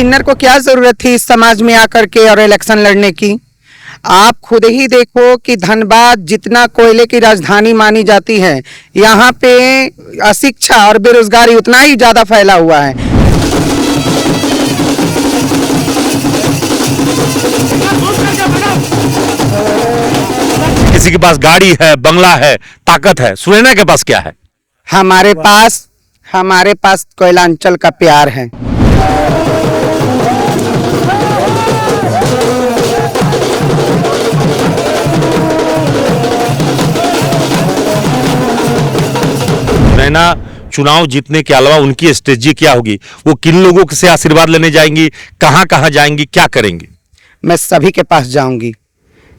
किन्नर को क्या जरूरत थी इस समाज में आकर के और इलेक्शन लड़ने की। आप खुद ही देखो कि धनबाद जितना कोयले की राजधानी मानी जाती है, यहाँ पे अशिक्षा और बेरोजगारी उतना ही ज्यादा फैला हुआ है। किसी के पास गाड़ी है, बंगला है, ताकत है, सुनैना के पास क्या है? हमारे पास कोयलांचल का प्यार है। सुनैना चुनाव जीतने के अलावा उनकी स्ट्रेटजी क्या होगी? वो किन लोगों से आशीर्वाद लेने जाएंगी, कहां कहां जाएंगी, क्या करेंगी? मैं सभी के पास जाऊंगी,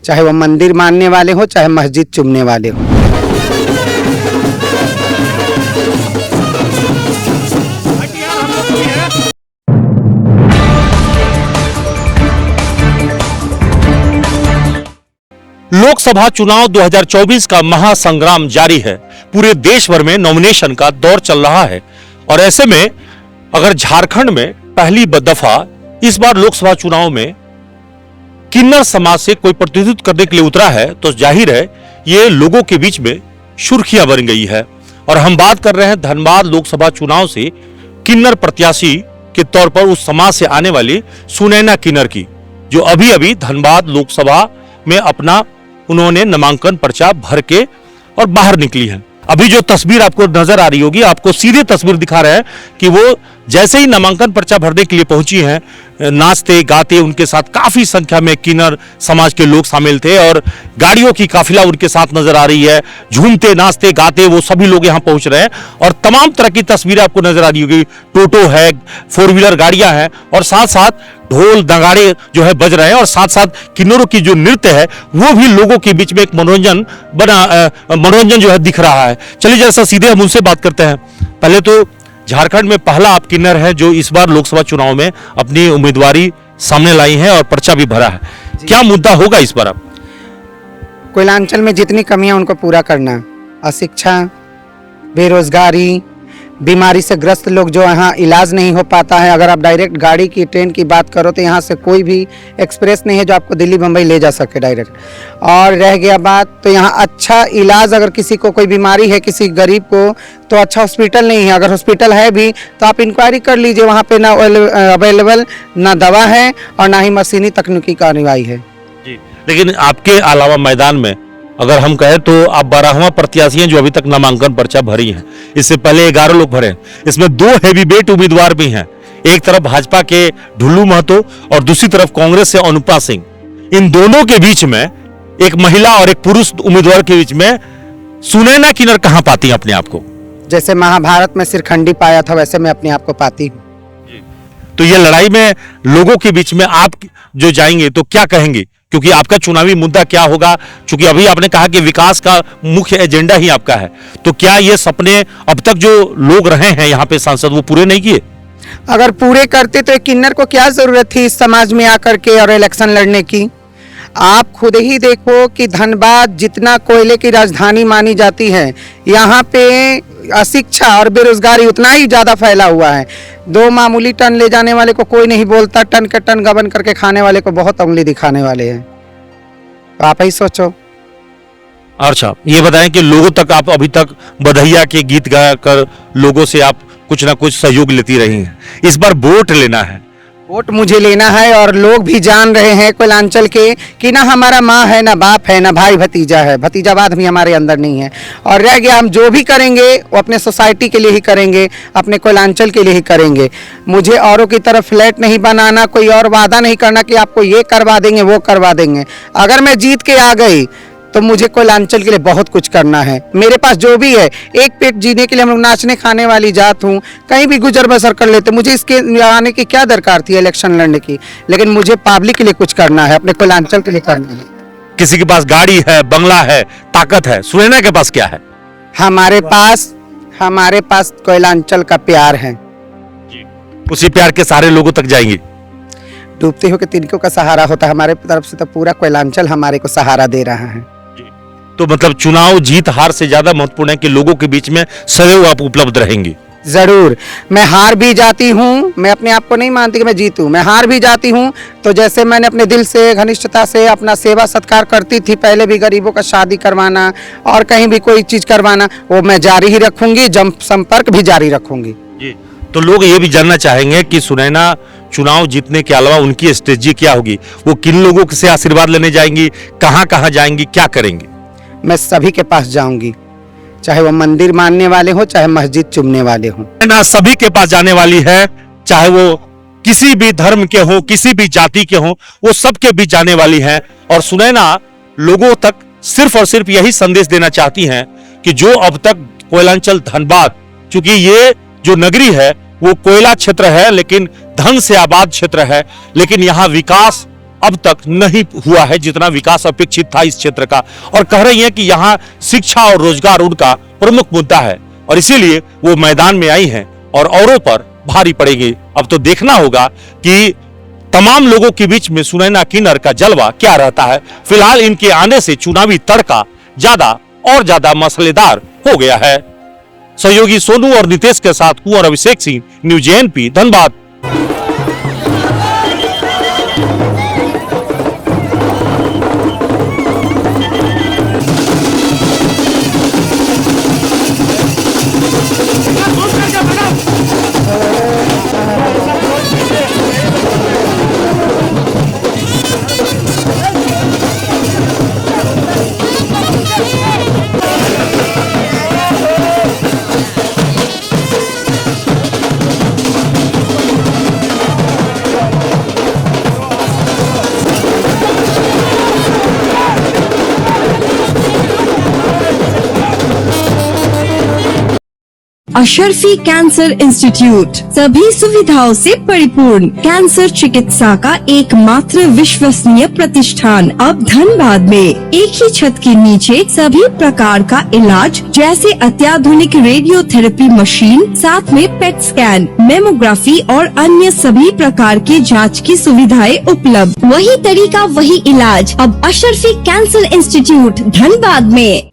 चाहे वो मंदिर मानने वाले हो, चाहे मस्जिद चुमने वाले हो। लोकसभा चुनाव 2024 का महासंग्राम जारी है। पूरे देश भर में नॉमिनेशन का दौर चल रहा है और ऐसे में अगर झारखंड में पहली दफा इस बार लोकसभा चुनाव में किन्नर समाज से कोई प्रतिनिधित्व करने के लिए उतरा है तो जाहिर है ये लोगों के बीच में सुर्खियां बन गई है। और हम बात कर रहे हैं धनबाद लोकसभा चुनाव से किन्नर प्रत्याशी के तौर पर उस समाज से आने वाली सुनैना किन्नर की, जो अभी अभी धनबाद लोकसभा में अपना उन्होंने नामांकन पर्चा भर के और बाहर निकली है। अभी जो तस्वीर आपको नजर आ रही होगी, आपको सीधे तस्वीर दिखा रहे हैं कि वो जैसे ही नामांकन पर्चा भरने के लिए पहुंची हैं, नाचते गाते उनके साथ काफी संख्या में किन्नर समाज के लोग शामिल थे और गाड़ियों की काफिला उनके साथ नजर आ रही है। झूमते नाचते गाते वो सभी लोग यहां पहुंच रहे हैं और तमाम तरह की तस्वीरें आपको नजर आ रही होगी। टोटो है, 4 व्हीलर गाड़ियां हैं और साथ साथ ढोल नगाड़े जो है बज रहे हैं और साथ साथ किन्नरों की जो नृत्य है वो भी लोगों के बीच में एक मनोरंजन जो है दिख रहा है। चलिए जैसा सीधे हम उनसे बात करते हैं। पहले तो झारखंड में पहला आप किन्नर हैं जो इस बार लोकसभा चुनाव में अपनी उम्मीदवारी सामने लाई है और पर्चा भी भरा है। क्या मुद्दा होगा इस बार? आप कोयलांचल में जितनी कमियां उनको पूरा करना, अशिक्षा, बेरोजगारी, बीमारी से ग्रस्त लोग जो यहाँ इलाज नहीं हो पाता है। अगर आप डायरेक्ट गाड़ी की, ट्रेन की बात करो तो यहाँ से कोई भी एक्सप्रेस नहीं है जो आपको दिल्ली बम्बई ले जा सके डायरेक्ट। और रह गया बात तो यहाँ अच्छा इलाज, अगर किसी को कोई बीमारी है, किसी गरीब को, तो अच्छा हॉस्पिटल नहीं है। अगर हॉस्पिटल है भी तो आप इंक्वायरी कर लीजिए, वहाँ पे ना अवेलेबल ना दवा है और ना ही मशीनी तकनीकी कार्रवाई है जी। लेकिन आपके अलावा मैदान में अगर हम कहें तो आप 12वां प्रत्याशी हैं जो अभी तक नामांकन पर्चा भरी है। इससे पहले 11 लोग भरे, इसमें 2 हेवीवेट उम्मीदवार भी हैं। एक तरफ भाजपा के ढुल्लू महतो और दूसरी तरफ कांग्रेस से अनुपा सिंह। इन दोनों के बीच में एक महिला और एक पुरुष उम्मीदवार के बीच में सुनैना किन्नर कहां पाती है अपने आप को? जैसे महाभारत में सिरखंडी पाया था वैसे मैं अपने आप को पाती हूँ। तो ये लड़ाई में लोगों के बीच में आप जो जाएंगे तो क्या कहेंगे, क्योंकि आपका चुनावी मुद्दा क्या होगा? क्योंकि अभी आपने कहा कि विकास का मुख्य एजेंडा ही आपका है, तो क्या ये सपने अब तक जो लोग रहे हैं यहाँ पे सांसद वो पूरे नहीं किए? अगर पूरे करते तो एक किन्नर को क्या जरूरत थी इस समाज में आकर के और इलेक्शन लड़ने की। आप खुद ही देखो कि धनबाद जितना कोयले की राजधानी मानी जाती है, यहाँ पे अशिक्षा और बेरोजगारी उतना ही ज्यादा फैला हुआ है। 2 मामूली टन ले जाने वाले को कोई नहीं बोलता, टन के टन गबन करके खाने वाले को बहुत उंगली दिखाने वाले हैं। तो आप ही सोचो। अच्छा, ये बताएं कि लोगों तक आप अभी तक बधैया के गीत गा कर लोगों से आप कुछ ना कुछ सहयोग लेती रही हैं। इस बार वोट लेना है, वोट मुझे लेना है और लोग भी जान रहे हैं कोयलांचल के कि ना हमारा माँ है, ना बाप है, ना भाई भतीजा है, भतीजावाद भी हमारे अंदर नहीं है। और रह गया, हम जो भी करेंगे वो अपने सोसाइटी के लिए ही करेंगे, अपने कोयलांचल के लिए ही करेंगे। मुझे औरों की तरफ फ्लैट नहीं बनाना, कोई और वादा नहीं करना कि आपको ये करवा देंगे वो करवा देंगे। अगर मैं जीत के आ गई तो मुझे कोयलांचल के लिए बहुत कुछ करना है। मेरे पास जो भी है, एक पेट जीने के लिए हम लोग नाचने खाने वाली जात हूँ, कहीं भी गुजर बसर कर लेते। मुझे इसके आने की क्या दरकार थी इलेक्शन लड़ने की, लेकिन मुझे पब्लिक के लिए कुछ करना है, अपने कोयलांचल के लिए करना है। किसी के पास गाड़ी है, बंगला है, ताकत है, सुनैना के पास क्या है? हमारे पास कोयलांचल का प्यार है। उसी प्यार के सारे लोगों तक जाएंगे। डूबते हुए तिनकों का सहारा होता है, हमारे तरफ से तो पूरा कोयलांचल हमारे को सहारा दे रहा है। तो मतलब चुनाव जीत हार से ज्यादा महत्वपूर्ण है कि लोगों के बीच में सदैव आप उपलब्ध रहेंगे। जरूर। मैं हार भी जाती हूँ, मैं अपने आप को नहीं मानती कि मैं जीतूं, मैं हार भी जाती हूँ तो जैसे मैंने अपने दिल से घनिष्ठता से अपना सेवा सत्कार करती थी पहले भी, गरीबों का शादी करवाना और कहीं भी कोई चीज करवाना, वो मैं जारी ही रखूंगी, संपर्क भी जारी रखूंगी। जी। तो लोग ये भी जानना चाहेंगे कि सुनैना चुनाव जीतने के अलावा उनकी स्ट्रेटजी क्या होगी, वो किन लोगों से आशीर्वाद लेने जाएंगी, कहां कहां जाएंगी, क्या करेंगी? मैं सभी के पास जाऊंगी, चाहे वो मंदिर मानने वाले हो चाहे मस्जिद चुमने वाले हो। सुनैना सभी के पास जाने वाली है, चाहे वो किसी भी धर्म के हो, किसी भी जाति के हो, वो सबके बीच जाने वाली है। और सुनैना लोगों तक सिर्फ और सिर्फ यही संदेश देना चाहती हैं कि जो अब तक कोयलांचल धनबाद, चूंकि ये जो नगरी है वो कोयला क्षेत्र है लेकिन धन से आबाद क्षेत्र है, लेकिन यहाँ विकास अब तक नहीं हुआ है जितना विकास अपेक्षित था इस क्षेत्र का। और कह रही हैं कि यहाँ शिक्षा और रोजगार उनका प्रमुख मुद्दा है और इसीलिए वो मैदान में आई हैं और औरों पर भारी पड़ेगी। अब तो देखना होगा कि तमाम लोगों के बीच में सुनैना किन्नर का जलवा क्या रहता है। फिलहाल इनके आने से चुनावी तड़का ज्यादा मसलेदार हो गया है। सहयोगी सोनू और नितेश के साथ Kunwar Abhishek Singh, news JNP, Dhanbad. Ashrafi cancer institute सभी सुविधाओं से परिपूर्ण कैंसर चिकित्सा का एकमात्र विश्वसनीय प्रतिष्ठान अब धनबाद में। एक ही छत के नीचे सभी प्रकार का इलाज जैसे अत्याधुनिक रेडियोथेरेपी मशीन, साथ में पेट स्कैन, मेमोग्राफी और अन्य सभी प्रकार की जांच की सुविधाएं उपलब्ध। वही तरीका वही इलाज अब अशरफी कैंसर इंस्टीट्यूट धनबाद में।